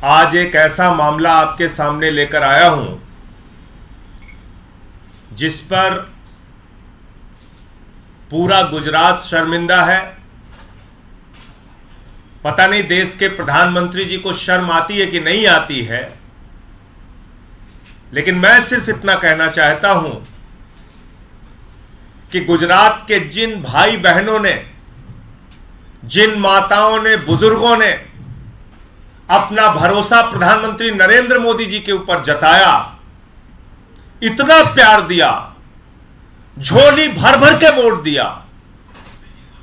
आज एक ऐसा मामला आपके सामने लेकर आया हूं जिस पर पूरा गुजरात शर्मिंदा है। पता नहीं देश के प्रधानमंत्री जी को शर्म आती है कि नहीं आती है, लेकिन मैं सिर्फ इतना कहना चाहता हूं कि गुजरात के जिन भाई बहनों ने, जिन माताओं ने, बुजुर्गों ने अपना भरोसा प्रधानमंत्री नरेंद्र मोदी जी के ऊपर जताया, इतना प्यार दिया, झोली भर भर के वोट दिया,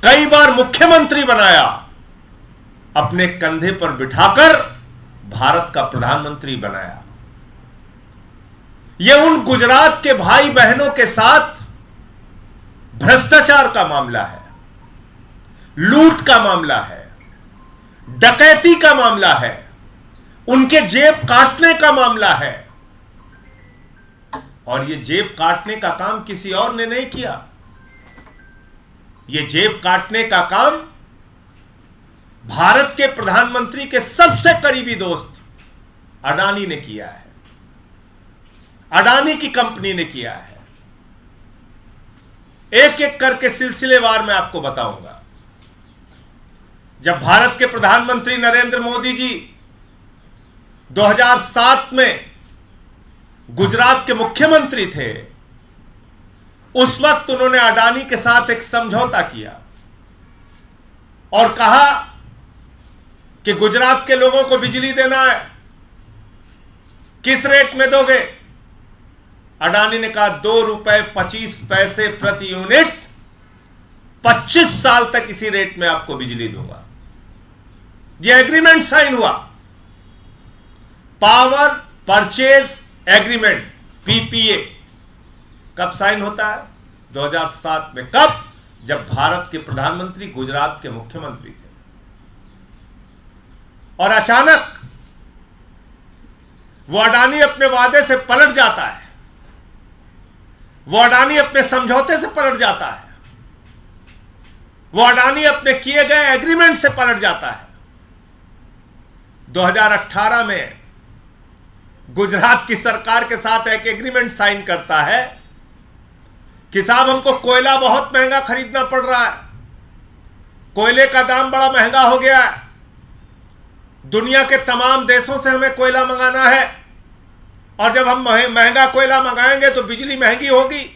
कई बार मुख्यमंत्री बनाया, अपने कंधे पर बिठाकर भारत का प्रधानमंत्री बनाया। यह उन गुजरात के भाई बहनों के साथ भ्रष्टाचार का मामला है, लूट का मामला है, डकैती का मामला है, उनके जेब काटने का मामला है। और यह जेब काटने का काम किसी और ने नहीं किया। यह जेब काटने का काम भारत के प्रधानमंत्री के सबसे करीबी दोस्त अडानी ने किया है, अडानी की कंपनी ने किया है। एक एक करके सिलसिलेवार मैं आपको बताऊंगा। जब भारत के प्रधानमंत्री नरेंद्र मोदी जी 2007 में गुजरात के मुख्यमंत्री थे, उस वक्त उन्होंने अडानी के साथ एक समझौता किया और कहा कि गुजरात के लोगों को बिजली देना है, किस रेट में दोगे? अडानी ने कहा 2 रुपए 25 पैसे प्रति यूनिट, 25 साल तक इसी रेट में आपको बिजली दूंगा। यह एग्रीमेंट साइन हुआ, पावर परचेज एग्रीमेंट, पीपीए। कब साइन होता है? 2007 में। कब? जब भारत के प्रधानमंत्री गुजरात के मुख्यमंत्री थे। और अचानक वो अडानी अपने वादे से पलट जाता है, वो अडानी अपने समझौते से पलट जाता है, वो अडानी अपने किए गए एग्रीमेंट से पलट जाता है। 2018 में गुजरात की सरकार के साथ एक एग्रीमेंट साइन करता है कि साहब हमको कोयला बहुत महंगा खरीदना पड़ रहा है, कोयले का दाम बड़ा महंगा हो गया है, दुनिया के तमाम देशों से हमें कोयला मंगाना है, और जब हम महंगा कोयला मंगाएंगे तो बिजली महंगी होगी,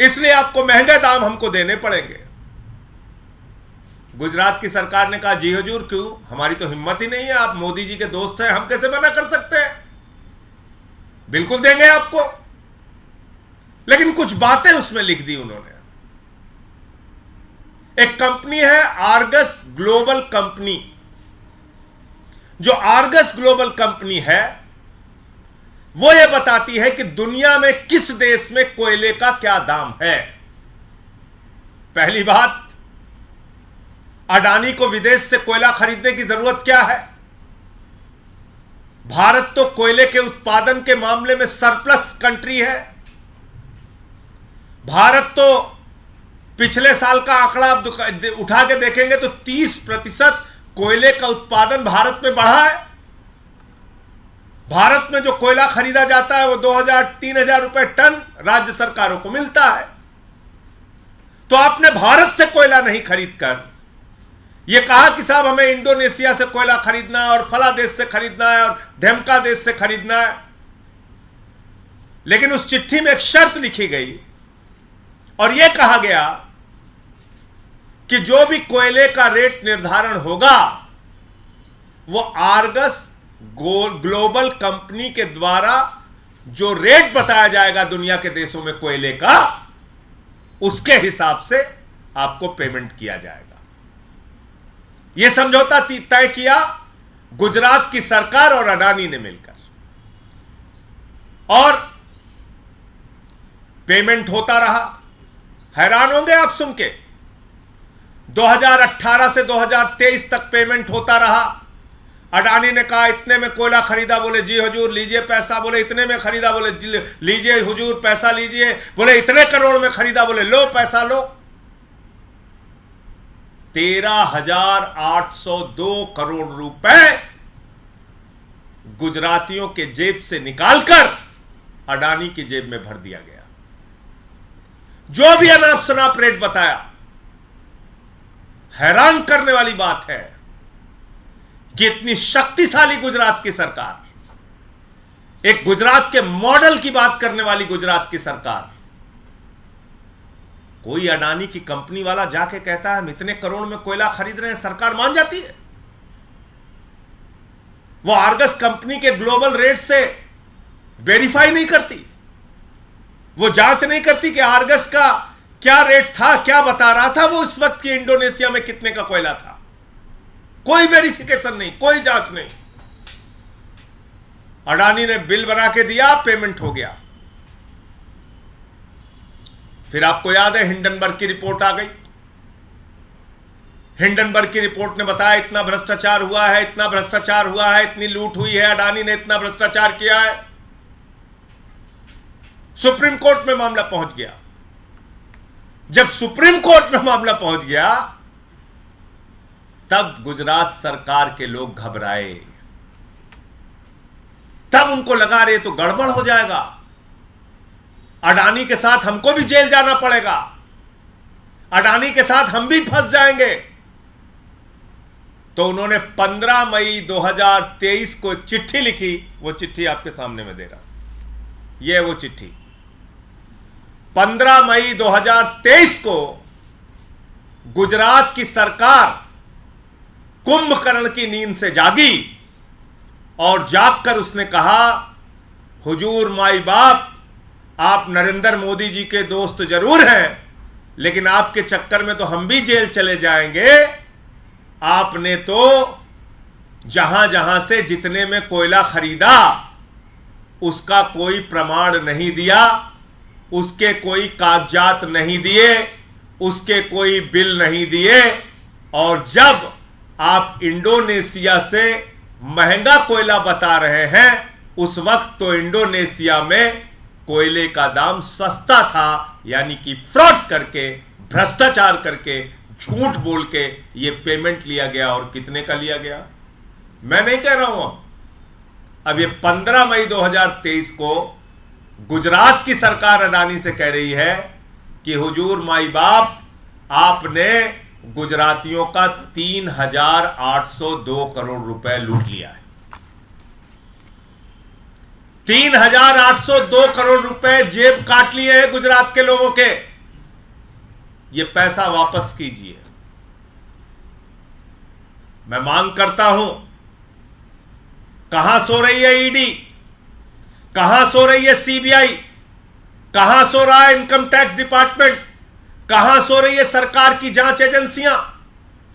इसलिए आपको महंगे दाम हमको देने पड़ेंगे। गुजरात की सरकार ने कहा जी हुजूर, क्यों, हमारी तो हिम्मत ही नहीं है, आप मोदी जी के दोस्त हैं, हम कैसे मना कर सकते हैं, बिल्कुल देंगे आपको। लेकिन कुछ बातें उसमें लिख दी उन्होंने। एक कंपनी है आर्गस ग्लोबल कंपनी। जो आर्गस ग्लोबल कंपनी है वो ये बताती है कि दुनिया में किस देश में कोयले का क्या दाम है। पहली बात, अडानी को विदेश से कोयला खरीदने की जरूरत क्या है? भारत तो कोयले के उत्पादन के मामले में सरप्लस कंट्री है। भारत तो पिछले साल का आंकड़ा आप उठा के देखेंगे तो 30% कोयले का उत्पादन भारत में बढ़ा है। भारत में जो कोयला खरीदा जाता है वो 2000-3000 रुपए टन राज्य सरकारों को मिलता है। तो आपने भारत से कोयला नहीं खरीदकर यह कहा कि साहब हमें इंडोनेशिया से कोयला खरीदना है और फला देश से खरीदना है और ढेमका देश से खरीदना है। लेकिन उस चिट्ठी में एक शर्त लिखी गई और यह कहा गया कि जो भी कोयले का रेट निर्धारण होगा वो आर्गस ग्लोबल कंपनी के द्वारा जो रेट बताया जाएगा दुनिया के देशों में कोयले का, उसके हिसाब से आपको पेमेंट किया जाएगा। यह समझौता तय किया गुजरात की सरकार और अडानी ने मिलकर, और पेमेंट होता रहा। हैरान होंगे आप सुन के, 2018 से 2023 तक पेमेंट होता रहा। अडानी ने कहा इतने में कोयला खरीदा, बोले जी हुजूर लीजिए पैसा, बोले इतने में खरीदा, बोले लीजिए हुजूर पैसा लीजिए, बोले इतने करोड़ में खरीदा, बोले लो पैसा लो। 13,802 करोड़ रुपए गुजरातियों के जेब से निकालकर अडानी की जेब में भर दिया गया। जो भी अनाप शनाप रेट बताया, हैरान करने वाली बात है कि इतनी शक्तिशाली गुजरात की सरकार, एक गुजरात के मॉडल की बात करने वाली गुजरात की सरकार, कोई अडानी की कंपनी वाला जाके कहता है हम इतने करोड़ में कोयला खरीद रहे हैं, सरकार मान जाती है। वो आर्गस कंपनी के ग्लोबल रेट से वेरीफाई नहीं करती, वो जांच नहीं करती कि आर्गस का क्या रेट था, क्या बता रहा था वो उस वक्त की इंडोनेशिया में कितने का कोयला था। कोई वेरिफिकेशन नहीं, कोई जांच नहीं। अडानी ने बिल बना के दिया, पेमेंट हो गया। फिर आपको याद है हिंडनबर्ग की रिपोर्ट आ गई। हिंडनबर्ग की रिपोर्ट ने बताया इतना भ्रष्टाचार हुआ है, इतना भ्रष्टाचार हुआ है, इतनी लूट हुई है, अडानी ने इतना भ्रष्टाचार किया है। सुप्रीम कोर्ट में मामला पहुंच गया। जब सुप्रीम कोर्ट में मामला पहुंच गया तब गुजरात सरकार के लोग घबराए। तब उनको लगा रहे तो गड़बड़ हो जाएगा, अडानी के साथ हमको भी जेल जाना पड़ेगा, अडानी के साथ हम भी फंस जाएंगे। तो उन्होंने 15 मई 2023 को एक चिट्ठी लिखी। वो चिट्ठी आपके सामने में दे रहा, यह है वो चिट्ठी। 15 मई 2023 को गुजरात की सरकार कुंभकर्ण की नींद से जागी और जागकर उसने कहा, हुजूर माई बाप, आप नरेंद्र मोदी जी के दोस्त जरूर हैं, लेकिन आपके चक्कर में तो हम भी जेल चले जाएंगे। आपने तो जहां जहां से जितने में कोयला खरीदा उसका कोई प्रमाण नहीं दिया, उसके कोई कागजात नहीं दिए, उसके कोई बिल नहीं दिए। और जब आप इंडोनेशिया से महंगा कोयला बता रहे हैं, उस वक्त तो इंडोनेशिया में कोयले का दाम सस्ता था। यानी कि फ्रॉड करके, भ्रष्टाचार करके, झूठ बोल के ये पेमेंट लिया गया। और कितने का लिया गया मैं नहीं कह रहा हूं। अब ये 15 मई 2023 को गुजरात की सरकार अडानी से कह रही है कि हुजूर माई बाप, आपने गुजरातियों का 3,802 करोड़ रुपए लूट लिया है। 3,802 करोड़ रुपए जेब काट लिए हैं गुजरात के लोगों के। ये पैसा वापस कीजिए। मैं मांग करता हूं, कहां सो रही है ईडी, कहां सो रही है सीबीआई, कहां सो रहा है इनकम टैक्स डिपार्टमेंट, कहां सो रही है सरकार की जांच एजेंसियां।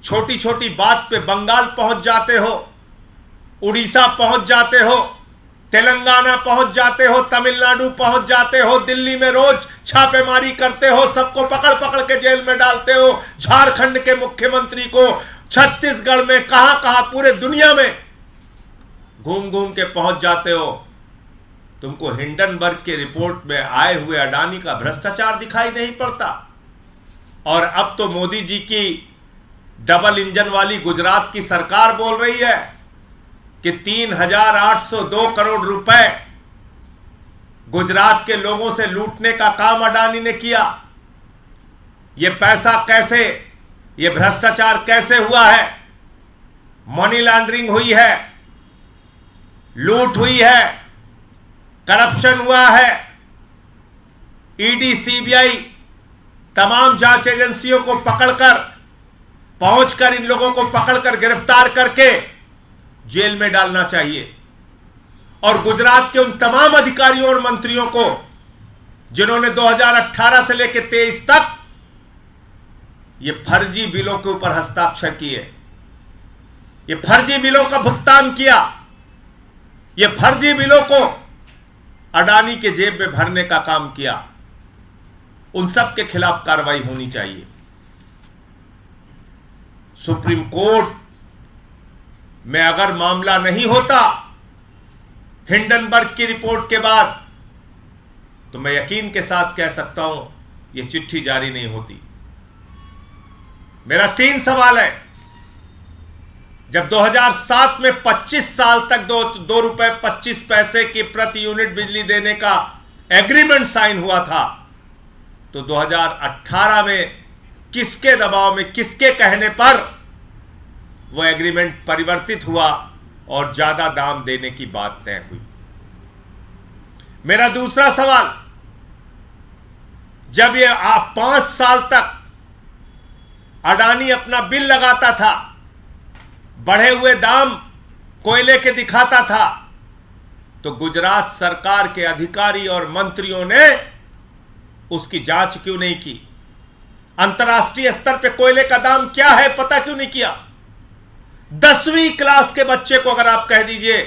छोटी छोटी बात पे बंगाल पहुंच जाते हो, उड़ीसा पहुंच जाते हो, तेलंगाना पहुंच जाते हो, तमिलनाडु पहुंच जाते हो, दिल्ली में रोज छापेमारी करते हो, सबको पकड़ पकड़ के जेल में डालते हो। झारखंड के मुख्यमंत्री को छत्तीसगढ़ में, कहां कहां पूरे दुनिया में घूम घूम के पहुंच जाते हो। तुमको हिंडनबर्ग के रिपोर्ट में आए हुए अडानी का भ्रष्टाचार दिखाई नहीं पड़ता। और अब तो मोदी जी की डबल इंजन वाली गुजरात की सरकार बोल रही है कि 3,802 करोड़ रुपए गुजरात के लोगों से लूटने का काम अडानी ने किया। यह पैसा कैसे, यह भ्रष्टाचार कैसे हुआ है? मनी लॉन्ड्रिंग हुई है, लूट हुई है, करप्शन हुआ है। ईडी, सीबीआई तमाम जांच एजेंसियों को पकड़कर, पहुंचकर इन लोगों को पकड़कर गिरफ्तार करके जेल में डालना चाहिए। और गुजरात के उन तमाम अधिकारियों और मंत्रियों को जिन्होंने 2018 से लेकर 23 तक ये फर्जी बिलों के ऊपर हस्ताक्षर किए, ये फर्जी बिलों का भुगतान किया, ये फर्जी बिलों को अडानी के जेब में भरने का काम किया, उन सब के खिलाफ कार्रवाई होनी चाहिए। सुप्रीम कोर्ट में अगर मामला नहीं होता हिंडनबर्ग की रिपोर्ट के बाद, तो मैं यकीन के साथ कह सकता हूं यह चिट्ठी जारी नहीं होती। मेरा 3 सवाल है। जब 2007 में 25 साल तक 2 रुपए 25 पैसे की प्रति यूनिट बिजली देने का एग्रीमेंट साइन हुआ था, तो 2018 में किसके दबाव में, किसके कहने पर वो एग्रीमेंट परिवर्तित हुआ और ज्यादा दाम देने की बात तय हुई। मेरा दूसरा सवाल, जब ये 5 साल तक अडानी अपना बिल लगाता था, बढ़े हुए दाम कोयले के दिखाता था, तो गुजरात सरकार के अधिकारी और मंत्रियों ने उसकी जांच क्यों नहीं की? अंतर्राष्ट्रीय स्तर पे कोयले का दाम क्या है पता क्यों नहीं किया? 10वीं क्लास के बच्चे को अगर आप कह दीजिए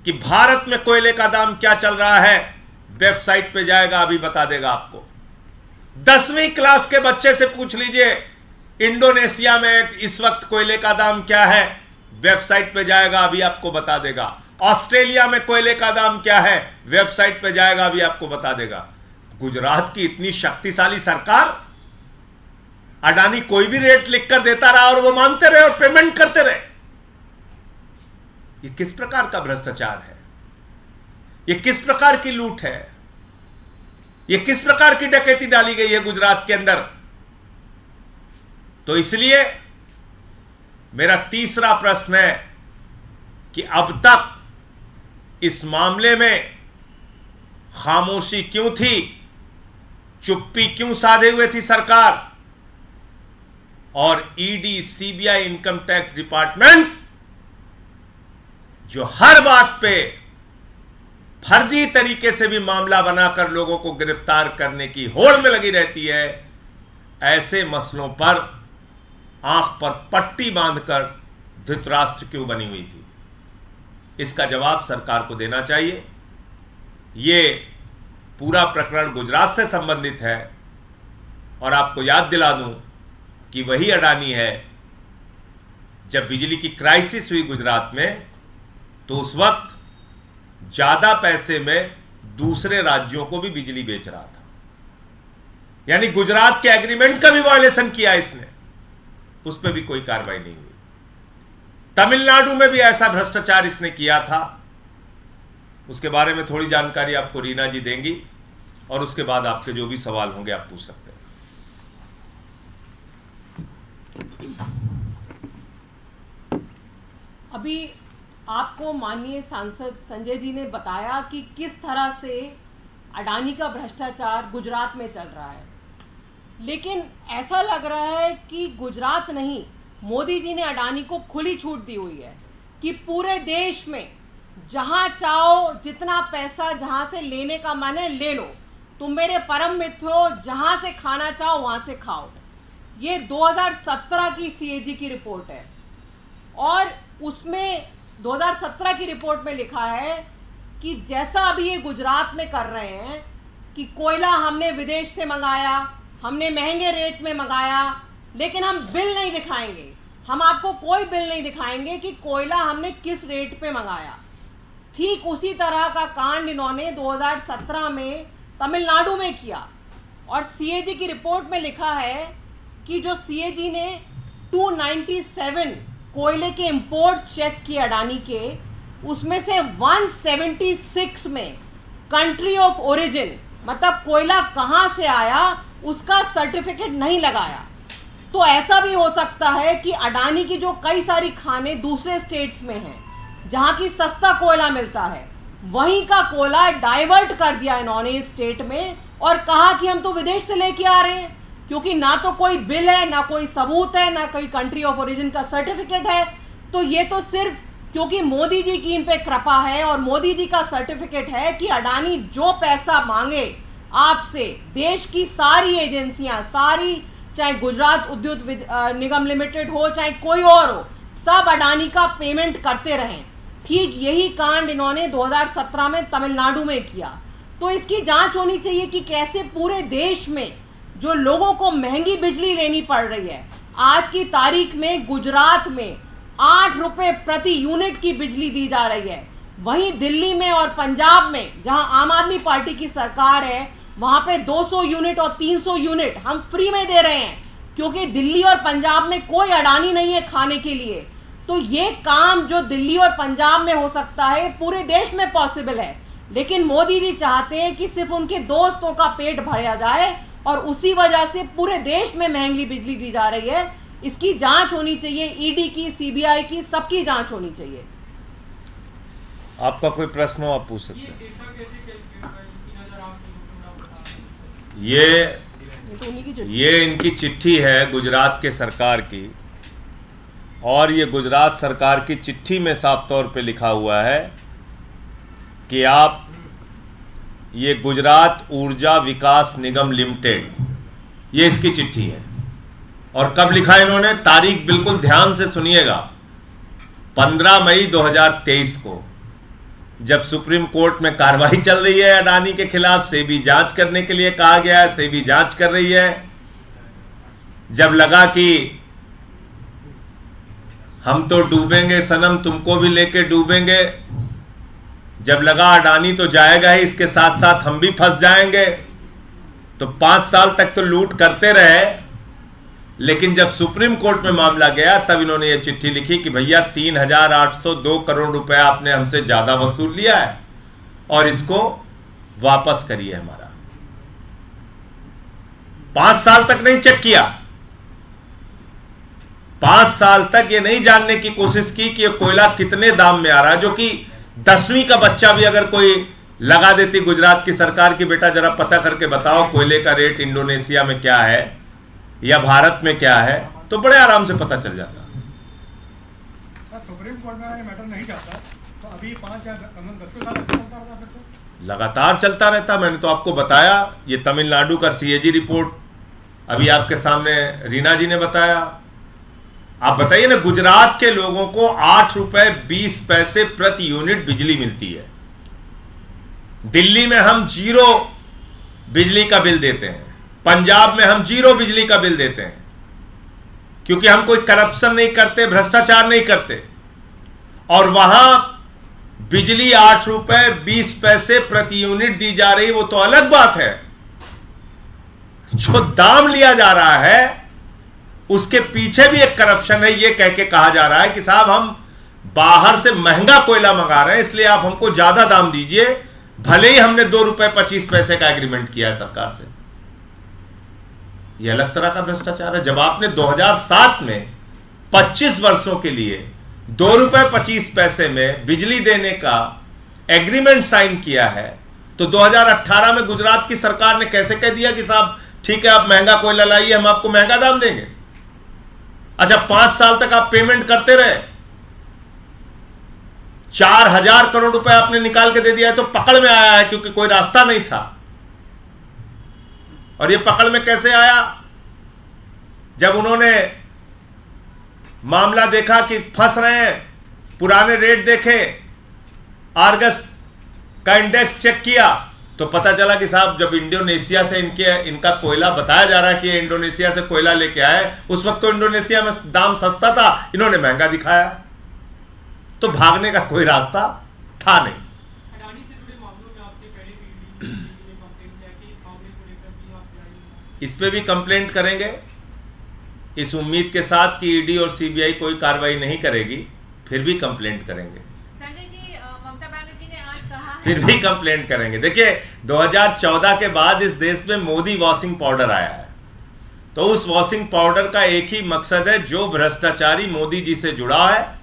कि भारत में कोयले का दाम क्या चल रहा है, वेबसाइट पे जाएगा, अभी बता देगा आपको। 10वीं क्लास के बच्चे से पूछ लीजिए इंडोनेशिया में इस वक्त कोयले का दाम क्या है, वेबसाइट पे जाएगा, अभी आपको बता देगा। ऑस्ट्रेलिया में कोयले का दाम क्या है, वेबसाइट पे जाएगा, अभी आपको बता देगा। गुजरात की इतनी शक्तिशाली सरकार, अडानी कोई भी रेट लिखकर देता रहा और वो मानते रहे और पेमेंट करते रहे। ये किस प्रकार का भ्रष्टाचार है? ये किस प्रकार की लूट है? ये किस प्रकार की डकैती डाली गई है गुजरात के अंदर? तो इसलिए मेरा तीसरा प्रश्न है कि अब तक इस मामले में खामोशी क्यों थी, चुप्पी क्यों साधे हुए थी सरकार? और ED, CBI, income tax department जो हर बात पे फर्जी तरीके से भी मामला बनाकर लोगों को गिरफ्तार करने की होड़ में लगी रहती है, ऐसे मसलों पर आंख पर पट्टी बांधकर धृतराष्ट्र क्यों बनी हुई थी? इसका जवाब सरकार को देना चाहिए। यह पूरा प्रकरण गुजरात से संबंधित है और आपको याद दिला दूं कि वही अडानी है, जब बिजली की क्राइसिस हुई गुजरात में, तो उस वक्त ज्यादा पैसे में दूसरे राज्यों को भी बिजली बेच रहा था। यानी गुजरात के एग्रीमेंट का भी वायलेशन किया इसने, उस पर भी कोई कार्रवाई नहीं हुई। तमिलनाडु में भी ऐसा भ्रष्टाचार इसने किया था, उसके बारे में थोड़ी जानकारी आपको रीना जी देंगी और उसके बाद आपके जो भी सवाल होंगे आप पूछ सकते हैं। अभी आपको माननीय सांसद संजय जी ने बताया कि किस तरह से अडानी का भ्रष्टाचार गुजरात में चल रहा है, लेकिन ऐसा लग रहा है कि गुजरात नहीं, मोदी जी ने अडानी को खुली छूट दी हुई है कि पूरे देश में जहां चाहो, जितना पैसा जहां से लेने का मन है ले लो, तुम मेरे परम मित्र हो, जहां से खाना चाहो वहां से खाओ। ये 2017 की सीएजी की रिपोर्ट है और उसमें 2017 की रिपोर्ट में लिखा है कि जैसा अभी ये गुजरात में कर रहे हैं कि कोयला हमने विदेश से मंगाया, हमने महंगे रेट में मंगाया, लेकिन हम बिल नहीं दिखाएंगे, हम आपको कोई बिल नहीं दिखाएंगे कि कोयला हमने किस रेट पे मंगाया। ठीक उसी तरह का कांड इन्होंने 2017 में तमिलनाडु में किया और सीएजी की रिपोर्ट में लिखा है कि जो सीएजी ने 297 कोयले के इंपोर्ट चेक किए अडानी के, उसमें से 176 में कंट्री ऑफ ओरिजिन, मतलब कोयला कहां से आया उसका सर्टिफिकेट नहीं लगाया। तो ऐसा भी हो सकता है कि अडानी की जो कई सारी खाने दूसरे स्टेट्स में हैं जहां की सस्ता कोयला मिलता है, वहीं का कोयला डाइवर्ट कर दिया इन्होंने इस स्टेट में और कहा कि हम तो विदेश से लेके आ रहे हैं, क्योंकि ना तो कोई बिल है, ना कोई सबूत है, ना कोई कंट्री ऑफ ओरिजिन का सर्टिफिकेट है। तो ये तो सिर्फ क्योंकि मोदी जी की इन पे कृपा है और मोदी जी का सर्टिफिकेट है कि अडानी जो पैसा मांगे आपसे, देश की सारी एजेंसियां, सारी, चाहे गुजरात उद्योग निगम लिमिटेड हो, चाहे कोई और हो, सब अडानी का पेमेंट करते रहें। ठीक यही कांड इन्होंने 2017 में तमिलनाडु में किया। तो इसकी जांच होनी चाहिए कि कैसे पूरे देश में जो लोगों को महंगी बिजली लेनी पड़ रही है, आज की तारीख में गुजरात में 8 रुपए प्रति यूनिट की बिजली दी जा रही है। वहीं दिल्ली में और पंजाब में जहां आम आदमी पार्टी की सरकार है, वहां पे 200 यूनिट और 300 यूनिट हम फ्री में दे रहे हैं, क्योंकि दिल्ली और पंजाब में कोई अडानी नहीं है खाने के लिए। तो ये काम जो दिल्ली और पंजाब में हो सकता है पूरे देश में पॉसिबल है, लेकिन मोदी जी चाहते हैं कि सिर्फ उनके दोस्तों का पेट भरा जाए और उसी वजह से पूरे देश में महंगी बिजली दी जा रही है। इसकी जांच होनी चाहिए, ईडी की, सीबीआई की, सबकी जांच होनी चाहिए। आपका कोई प्रश्न हो आप पूछ सकते हैं। ये इनकी चिट्ठी है गुजरात के सरकार की, और ये गुजरात सरकार की चिट्ठी में साफ तौर पे लिखा हुआ है कि आप ये गुजरात ऊर्जा विकास निगम लिमिटेड, ये इसकी चिट्ठी है। और कब लिखा है इन्होंने, तारीख बिल्कुल ध्यान से सुनिएगा, 15 मई 2023 को, जब सुप्रीम कोर्ट में कार्रवाई चल रही है अडानी के खिलाफ, सेबी जांच करने के लिए कहा गया है, सेबी जांच कर रही है। जब लगा कि हम तो डूबेंगे सनम, तुमको भी लेके डूबेंगे, जब लगा अडानी तो जाएगा ही, इसके साथ साथ हम भी फंस जाएंगे, तो 5 साल तक तो लूट करते रहे। लेकिन जब सुप्रीम कोर्ट में मामला गया तब इन्होंने ये चिट्ठी लिखी कि भैया 3,802 करोड़ रुपए आपने हमसे ज्यादा वसूल लिया है और इसको वापस करिए हमारा। 5 साल तक नहीं चेक किया, 5 साल तक ये नहीं जानने की कोशिश की कि ये कोयला कितने दाम में आ रहा है, जो कि 10वीं का बच्चा भी अगर कोई लगा देती गुजरात की सरकार की, बेटा जरा पता करके बताओ कोयले का रेट इंडोनेशिया में क्या है या भारत में क्या है, तो बड़े आराम से पता चल जाता। सुप्रीम कोर्ट में मैटर नहीं जाता तो अभी 5 या 10 साल चलता रहता, फिर तो लगातार चलता रहता। मैंने तो आपको बताया, ये तमिलनाडु का सीएजी रिपोर्ट अभी आपके सामने रीना जी ने बताया। आप बताइए ना, गुजरात के लोगों को 8 रुपए 20 पैसे प्रति यूनिट बिजली मिलती है। दिल्ली में हम 0 बिजली का बिल देते हैं, पंजाब में हम 0 बिजली का बिल देते हैं, क्योंकि हम कोई करप्शन नहीं करते, भ्रष्टाचार नहीं करते। और वहां बिजली 8 रुपए 20 पैसे प्रति यूनिट दी जा रही, वो तो अलग बात है। जो दाम लिया जा रहा है उसके पीछे भी एक करप्शन है। ये कह के कहा जा रहा है कि साहब हम बाहर से महंगा कोयला मंगा रहे हैं, इसलिए आप हमको ज्यादा दाम दीजिए, भले ही हमने 2 रुपए 25 पैसे का एग्रीमेंट किया है सरकार से। यह अलग तरह का भ्रष्टाचार है। जब आपने 2007 में 25 वर्षों के लिए 2 रुपए 25 पैसे में बिजली देने का एग्रीमेंट साइन किया है, तो 2018 में गुजरात की सरकार ने कैसे कह दिया कि साहब ठीक है आप महंगा कोयला लाइए, हम आपको महंगा दाम देंगे। अच्छा, 5 साल तक आप पेमेंट करते रहे, 4,000 करोड़ रुपए आपने निकाल के दे दिया है, तो पकड़ में आया है क्योंकि कोई रास्ता नहीं था। और ये पकड़ में कैसे आया? जब उन्होंने मामला देखा कि फंस रहे हैं, पुराने रेट देखे, आर्गस का इंडेक्स चेक किया, तो पता चला कि साहब जब इंडोनेशिया से इनका कोयला बताया जा रहा है कि इंडोनेशिया से कोयला लेके आए, उस वक्त तो इंडोनेशिया में दाम सस्ता था, इन्होंने महंगा दिखाया। तो भागने का कोई रास्ता था नहीं। अडानी से जुड़े मामलों में आपने पहले भी कंप्लेंट किया कि इस मामले को लेकर भी आप जाएंगे? इस पे भी कंप्लेंट करेंगे, इस उम्मीद के साथ कि ईडी और सीबीआई कोई कार्रवाई नहीं करेगी, फिर भी कंप्लेंट करेंगे। संजय जी, ममता बनर्जी ने आज कहा है, फिर भी कंप्लेंट करेंगे। देखिए 2014 के बाद इस देश में मोदी वॉशिंग पाउडर आया है, तो उस वॉशिंग पाउडर का एक ही मकसद है, जो भ्रष्टाचारी मोदी जी से जुड़ा है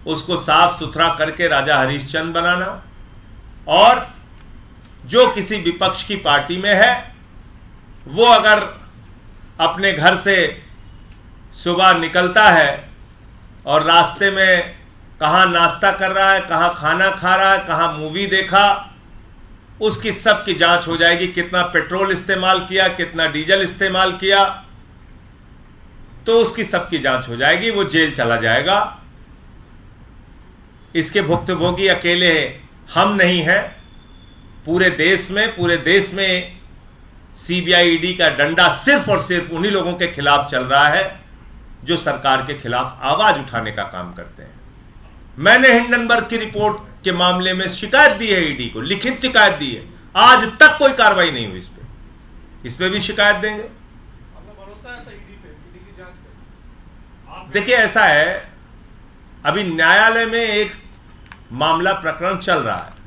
उसको साफ सुथरा करके राजा हरिश्चंद्र बनाना, और जो किसी विपक्ष की पार्टी में है वो अगर अपने घर से सुबह निकलता है और रास्ते में कहाँ नाश्ता कर रहा है, कहाँ खाना खा रहा है, कहाँ मूवी देखा, उसकी सबकी जांच हो जाएगी। कितना पेट्रोल इस्तेमाल किया, कितना डीजल इस्तेमाल किया, तो उसकी सबकी जांच हो जाएगी, वो जेल चला जाएगा। इसके भुक्तभोगी अकेले हम नहीं हैं, पूरे देश में सीबीआई ईडी का डंडा सिर्फ और सिर्फ उन्हीं लोगों के खिलाफ चल रहा है जो सरकार के खिलाफ आवाज उठाने का काम करते हैं। मैंने हिंडनबर्ग की रिपोर्ट के मामले में शिकायत दी है ईडी को, लिखित शिकायत दी है, आज तक कोई कार्रवाई नहीं हुई इस पे भी शिकायत देंगे। आपका भरोसा है ईडी पे, ईडी की जांच पे? देखिए ऐसा है, अभी न्यायालय में एक मामला प्रकरण चल रहा है।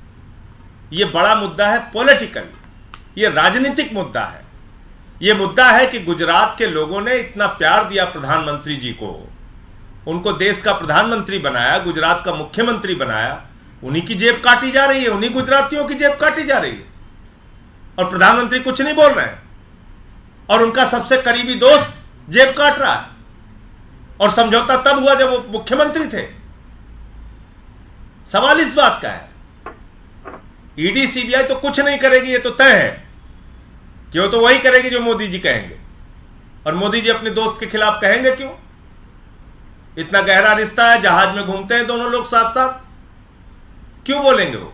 यह बड़ा मुद्दा है, पॉलिटिकल, यह राजनीतिक मुद्दा है। यह मुद्दा है कि गुजरात के लोगों ने इतना प्यार दिया प्रधानमंत्री जी को, उनको देश का प्रधानमंत्री बनाया, गुजरात का मुख्यमंत्री बनाया, उन्हीं की जेब काटी जा रही है, उन्हीं गुजरातियों की जेब काटी जा रही है और प्रधानमंत्री कुछ नहीं बोल रहे हैं। और उनका सबसे करीबी दोस्त जेब काट रहा है। और समझौता तब हुआ जब वो मुख्यमंत्री थे। सवाल इस बात का है, ईडी सीबीआई तो कुछ नहीं करेगी, ये तो तय है कि वो तो वही करेगी जो मोदी जी कहेंगे। और मोदी जी अपने दोस्त के खिलाफ कहेंगे क्यों? इतना गहरा रिश्ता है, जहाज में घूमते हैं दोनों लोग साथ साथ, क्यों बोलेंगे वो?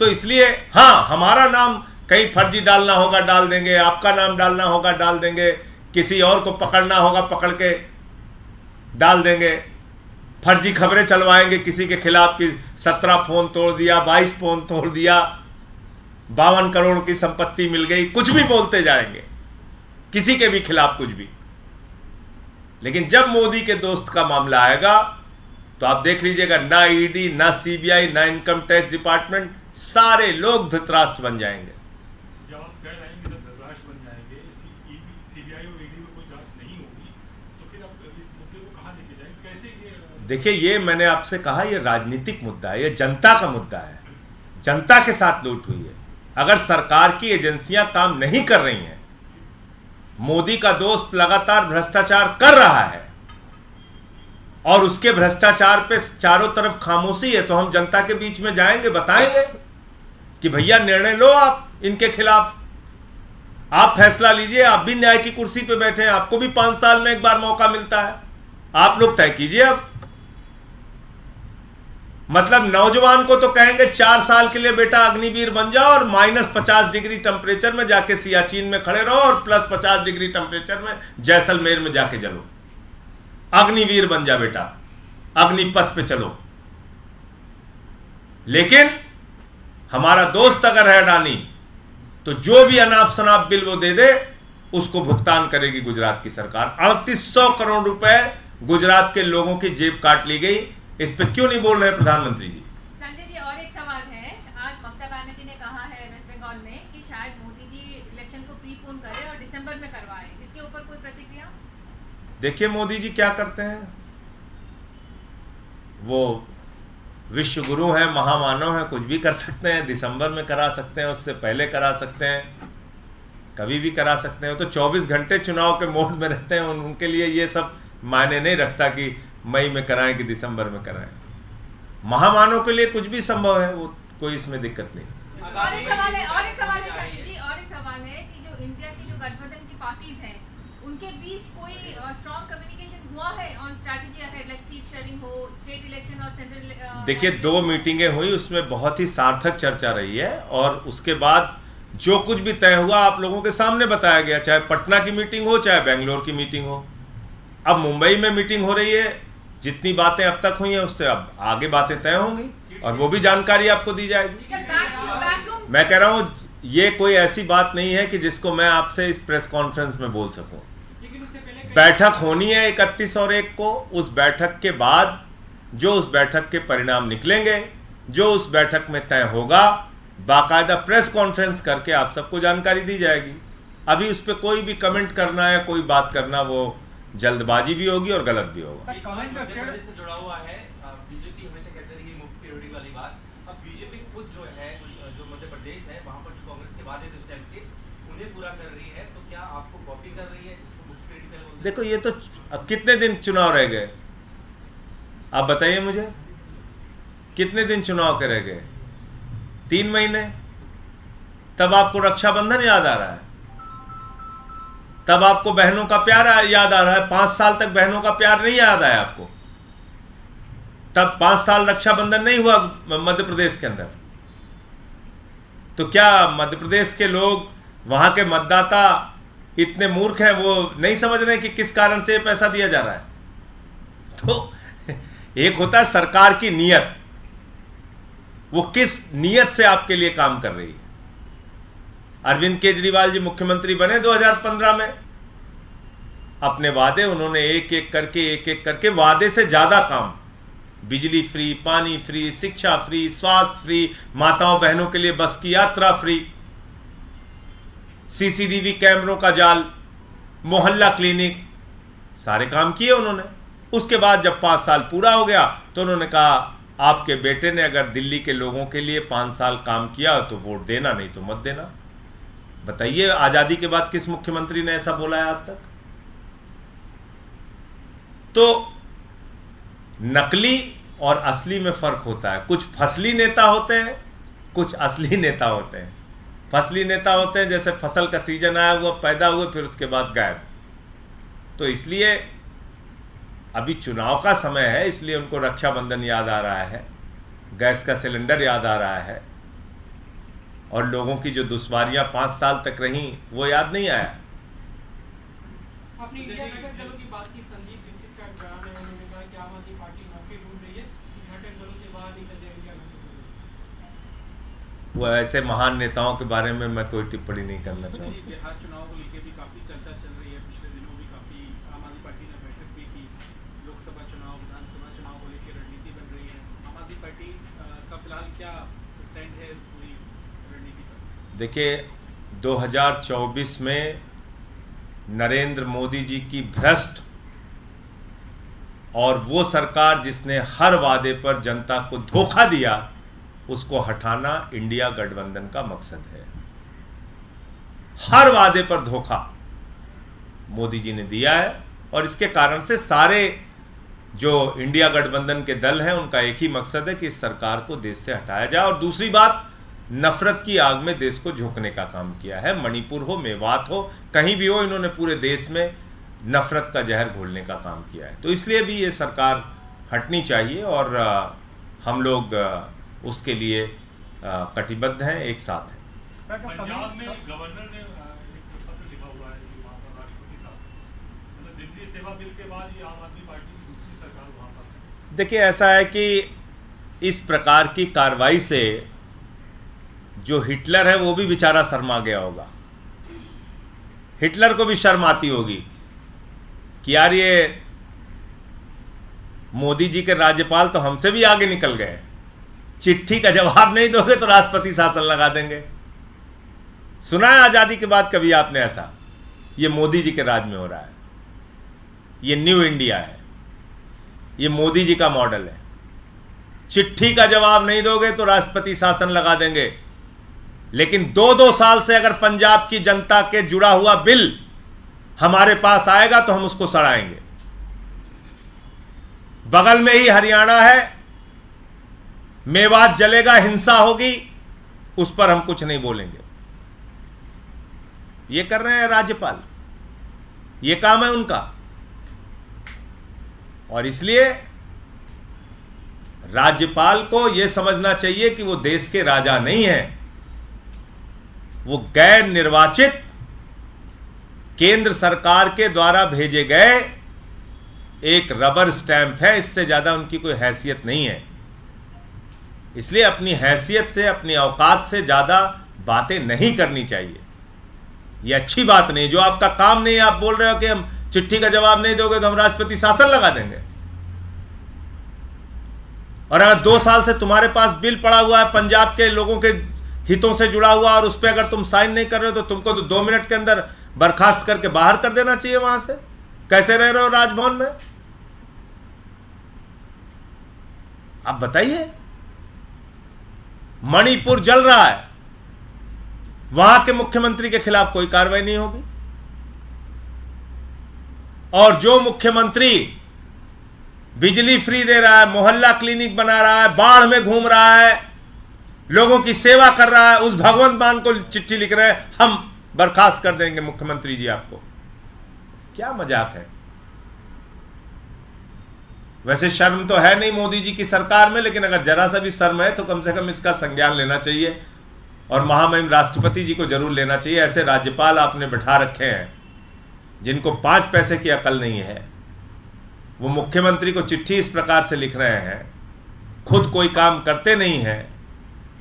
तो इसलिए हां, हमारा नाम कहीं फर्जी डालना होगा डाल देंगे, आपका नाम डालना होगा डाल देंगे, किसी और को पकड़ना होगा पकड़ के डाल देंगे, फर्जी खबरें चलवाएंगे किसी के खिलाफ कि 17 फोन तोड़ दिया, 22 फोन तोड़ दिया, 52 करोड़ की संपत्ति मिल गई, कुछ भी बोलते जाएंगे किसी के भी खिलाफ कुछ भी। लेकिन जब मोदी के दोस्त का मामला आएगा तो आप देख लीजिएगा, ना ईडी, ना सीबीआई, ना इनकम टैक्स डिपार्टमेंट, सारे लोग धृतराष्ट्र बन जाएंगे। जब आप कह रहे हैं कि जब धृतराष्ट्र बन जाएंगे, सीबीआई और ईडी में कोई जांच नहीं होगी, तो फिर आप इस मुद्दे को कहां लेके जाएंगे, कैसे ये? देखिए, ये मैंने आपसे कहा, ये राजनीतिक मुद्दा है, ये जनता का मुद्दा है, जनता के साथ लूट हुई है। अगर सरकार की एजेंसियां काम नहीं कर रही हैं, मोदी का दोस्त लगातार भ्रष्टाचार कर रहा है और उसके भ्रष्टाचार पे चारों तरफ खामोशी है, तो हम जनता के बीच में जाएंगे, बताएंगे कि भैया निर्णय लो आप इनके खिलाफ, आप फैसला लीजिए, आप भी न्याय की कुर्सी पे बैठे हैं, आपको भी 5 साल में एक बार मौका मिलता है, आप लोग तय कीजिए। अब मतलब नौजवान को तो कहेंगे 4 साल के लिए बेटा अग्निवीर बन जाओ और -50 डिग्री टेम्परेचर में जाके सियाचिन में खड़े रहो और +50 डिग्री टेम्परेचर में जैसलमेर में जाके जलो, अग्निवीर बन जा बेटा, अग्निपथ पे चलो। लेकिन हमारा दोस्त अगर है अडानी, तो जो भी अनाप शनाप बिल वो दे दे, उसको भुगतान करेगी गुजरात की सरकार। 3800 करोड़ रुपए गुजरात के लोगों की जेब काट ली गई। इस पे क्यों नहीं बोल रहे प्रधानमंत्री जी? संजय जी, और एक सवाल है। आज ममता बनर्जी ने कहा है वेस्ट बंगाल में कि शायद मोदी जी इलेक्शन को प्रीपोन करें और दिसंबर में करवाएं, इसके ऊपर कोई प्रतिक्रिया? देखिए मोदी जी क्या करते हैं, वो विश्व गुरु हैं, महामानव हैं, कुछ भी कर सकते हैं, दिसंबर में करा सकते हैं, उससे पहले करा सकते हैं, कभी भी करा सकते हैं। तो 24 घंटे चुनाव के मोड में रहते हैं, उनके लिए ये सब मायने नहीं रखता कि मई में कराएं कि दिसंबर में कराएं। महामानव के लिए कुछ भी संभव है, वो कोई इसमें दिक्कत नहीं। और एक सवाल है संजय जी, और एक सवाल है कि जो इंडिया की जो गठबंधन की पार्टीज हैं, उनके बीच कोई स्ट्रॉन्ग कम्युनिकेशन हुआ है on strategy ahead, like seat sharing हो, स्टेट इलेक्शन और सेंट्रल? देखिए 2 मीटिंगें हुई, उसमें बहुत ही सार्थक चर्चा रही है और उसके बाद जो कुछ भी तय हुआ आप लोगों के सामने बताया गया, चाहे पटना की मीटिंग हो, चाहे बेंगलोर की मीटिंग हो। अब मुंबई में मीटिंग हो रही है, जितनी बातें अब तक हुई हैं उससे अब आगे बातें तय होंगी और वो भी जानकारी आपको दी जाएगी। मैं कह रहा हूँ ये कोई ऐसी बात नहीं है कि जिसको मैं आपसे इस प्रेस कॉन्फ्रेंस में बोल सकूं। बैठक होनी है 31 और 1 को। उस बैठक के बाद जो उस बैठक के परिणाम निकलेंगे, जो उस बैठक में तय होगा, बाकायदा प्रेस कॉन्फ्रेंस करके आप सबको जानकारी दी जाएगी। अभी उस पर कोई भी कमेंट करना या कोई बात करना वो जल्दबाजी भी होगी और गलत भी होगा। से जुड़ा हुआ है, बीजेपी हमेशा कहते रही मुफ्त की रोटी वाली बात। अब बीजेपी खुद जो है, जो मध्य प्रदेश है, वहां पर जो कांग्रेस के वादे थे उस टाइम के, उन्हें पूरा कर रही है, तो क्या आपको कॉपी कर रही है जिसको मुफ्त की रोटी बोलते हैं? देखो ये तो अब कितने दिन चुनाव रह गए, आप बताइए मुझे, कितने दिन चुनाव के रह गए? 3 महीने। तब आपको रक्षाबंधन याद आ रहा है, तब आपको बहनों का प्यार याद आ रहा है। 5 साल तक बहनों का प्यार नहीं याद आया आपको, तब 5 साल रक्षाबंधन नहीं हुआ मध्य प्रदेश के अंदर। तो क्या मध्य प्रदेश के लोग, वहां के मतदाता इतने मूर्ख हैं, वो नहीं समझ रहे कि किस कारण से पैसा दिया जा रहा है? तो एक होता है सरकार की नीयत, वो किस नीयत से आपके लिए काम कर रही है। अरविंद केजरीवाल जी मुख्यमंत्री बने 2015 में, अपने वादे उन्होंने एक एक करके वादे से ज्यादा काम, बिजली फ्री, पानी फ्री, शिक्षा फ्री, स्वास्थ्य फ्री, माताओं बहनों के लिए बस की यात्रा फ्री, सीसीटीवी कैमरों का जाल, मोहल्ला क्लिनिक, सारे काम किए उन्होंने। उसके बाद जब 5 साल पूरा हो गया तो उन्होंने कहा आपके बेटे ने अगर दिल्ली के लोगों के लिए 5 साल काम किया तो वोट देना, नहीं तो मत देना। बताइए आजादी के बाद किस मुख्यमंत्री ने ऐसा बोला है आज तक? तो नकली और असली में फर्क होता है। कुछ फसली नेता होते हैं, कुछ असली नेता होते हैं। फसली नेता होते हैं जैसे फसल का सीजन आया हुआ, पैदा हुए, फिर उसके बाद गायब। तो इसलिए अभी चुनाव का समय है, इसलिए उनको रक्षाबंधन याद आ रहा है, गैस का सिलेंडर याद आ रहा है, और लोगों की जो दुश्वारियां 5 साल तक रहीं वो याद नहीं आया। आपने इंडिया घटक दलों की बात की, संदीप दीक्षित का बयान है, उन्होंने कहा कि आम आदमी पार्टी मौके ढूंढ रही है कि घटक दलों से बाहर निकल जाए इंडिया घटक दलों से। वो ऐसे महान नेताओं के बारे में मैं कोई टिप्पणी नहीं करना चाहूँगा। बिहार चुनाव को लेकर भी काफी चर्चा चल रही है, पिछले दिनों भी काफी आम आदमी पार्टी ने बैठक भी की, लोकसभा चुनाव, विधानसभा चुनाव को लेकर रणनीति बन रही है। आम आदमी पार्टी का फिलहाल क्या स्टैंड है इस पूरी रणनीति पर? देखिए 2024 में नरेंद्र मोदी जी की भ्रष्ट और वो सरकार जिसने हर वादे पर जनता को धोखा दिया, उसको हटाना इंडिया गठबंधन का मकसद है। हर वादे पर धोखा मोदी जी ने दिया है और इसके कारण से सारे जो इंडिया गठबंधन के दल हैं उनका एक ही मकसद है कि इस सरकार को देश से हटाया जाए। और दूसरी बात, नफरत की आग में देश को झोंकने का काम किया है। मणिपुर हो, मेवात हो, कहीं भी हो, इन्होंने पूरे देश में नफरत का जहर घोलने का काम किया है। तो इसलिए भी ये सरकार हटनी चाहिए और हम लोग उसके लिए कटिबद्ध हैं, एक साथ हैं। पंजाब में गवर्नर ने एक पत्र लिखा हुआ है कि वहाँ पर राष्ट्रपति शासन, मतलब दिल्ली सेवा बिल के बाद ये आम आदमी पार्टी की दूसरी सरकार वहाँ पर है। देखिए ऐसा है कि इस प्रकार की कार्रवाई से जो हिटलर है वो भी बेचारा शर्मा गया होगा। हिटलर को भी शर्म आती होगी कि यार ये मोदी जी के राज्यपाल तो हमसे भी आगे निकल गए, चिट्ठी का जवाब नहीं दोगे तो राष्ट्रपति शासन लगा देंगे। सुना है आजादी के बाद कभी आपने ऐसा? ये मोदी जी के राज में हो रहा है, ये न्यू इंडिया है, ये मोदी जी का मॉडल है। चिट्ठी का जवाब नहीं दोगे तो राष्ट्रपति शासन लगा देंगे। लेकिन 2-2 साल से अगर पंजाब की जनता के जुड़ा हुआ बिल हमारे पास आएगा तो हम उसको सड़ाएंगे। बगल में ही हरियाणा है, मेवात जलेगा, हिंसा होगी, उस पर हम कुछ नहीं बोलेंगे। ये कर रहे हैं राज्यपाल, ये काम है उनका। और इसलिए राज्यपाल को यह समझना चाहिए कि वो देश के राजा नहीं है, वो गैर निर्वाचित केंद्र सरकार के द्वारा भेजे गए एक रबर स्टैंप है। इससे ज्यादा उनकी कोई हैसियत नहीं है। इसलिए अपनी हैसियत से, अपनी औकात से ज्यादा बातें नहीं करनी चाहिए। ये अच्छी बात नहीं। जो आपका काम नहीं है, आप बोल रहे हो कि हम चिट्ठी का जवाब नहीं दोगे तो हम राष्ट्रपति शासन लगा देंगे। और अगर 2 साल से तुम्हारे पास बिल पड़ा हुआ है पंजाब के लोगों के हितों से जुड़ा हुआ और उस पर अगर तुम साइन नहीं कर रहे हो तो तुमको तो 2 मिनट के अंदर बर्खास्त करके बाहर कर देना चाहिए वहां से। कैसे रह रहे हो राजभवन में? आप बताइए। मणिपुर जल रहा है, वहां के मुख्यमंत्री के खिलाफ कोई कार्रवाई नहीं होगी। और जो मुख्यमंत्री बिजली फ्री दे रहा है, मोहल्ला क्लिनिक बना रहा है, बाढ़ में घूम रहा है, लोगों की सेवा कर रहा है, उस भगवंत मान को चिट्ठी लिख रहे हैं हम बर्खास्त कर देंगे मुख्यमंत्री जी आपको। क्या मजाक है? वैसे शर्म तो है नहीं मोदी जी की सरकार में, लेकिन अगर जरा सा भी शर्म है तो कम से कम इसका संज्ञान लेना चाहिए और महामहिम राष्ट्रपति जी को जरूर लेना चाहिए। ऐसे राज्यपाल आपने बिठा रखे हैं जिनको 5 पैसे की अकल नहीं है। वो मुख्यमंत्री को चिट्ठी इस प्रकार से लिख रहे हैं, खुद कोई काम करते नहीं है,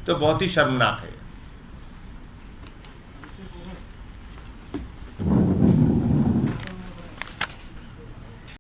तो बहुत ही शर्मनाक है।